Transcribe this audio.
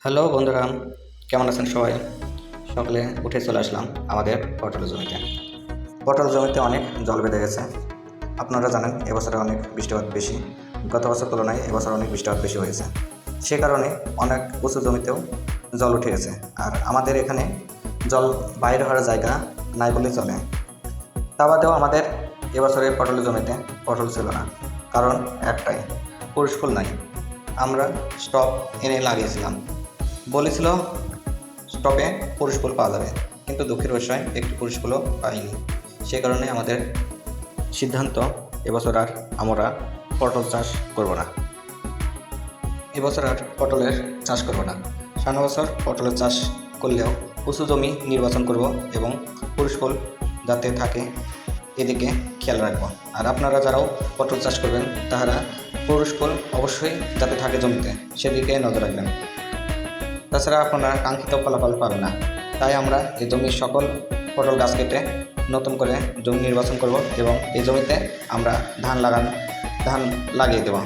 Hello বন্ধুরা, কেমন আছেন সবাই? সকালে উঠে চলে আসলাম আমাদের পটল জমিতে। পটল জমিতে অনেক জল বেঁধে গেছে। আপনারা জানেন এবছরে অনেক বৃষ্টিপাত বেশি। গত বছর তুলনায় এবছর অনেক বৃষ্টিপাত বেশি হয়েছে। সে কারণে অনেক উঁচু জমিতেও জল উঠে গেছে। আর আমাদের এখানে জল বাইরে হওয়ার জায়গা নাই বলে চলে। তা বাদেও আমাদের এবছরে পটল জমিতে পটল ছিল না, কারণ একটাই, পুরুষ ফুল নাই। আমরা স্টক এনে লাগিয়েছিলাম, বলেছিল স্টকে পুরুষ ফুল পাওয়া যাবে, কিন্তু দুঃখের বিষয় একটি পুরুষ ফুলও পাইনি। সে কারণে আমাদের সিদ্ধান্ত, এবছর আর আমরা পটল চাষ করব না। এবছর আর পটলের চাষ করব না। সামনের বছর পটলের চাষ করলেও উঁচু জমি নির্বাচন করব এবং পুরুষ ফুল যাতে থাকে এদিকে খেয়াল রাখবো। আর আপনারা যারাও পটল চাষ করবেন তাহারা পুরুষ ফুল অবশ্যই যাতে থাকে জমিতে সেদিকে নজর রাখবেন। তাছাড়া আপনারা কাঙ্ক্ষিত ফলাফল পাবেন না। তাই আমরা এই জমির সকল পটল গাছ কেটে নতুন করে জমি নির্বাচন করব এবং এই জমিতে আমরা ধান লাগিয়ে দেব।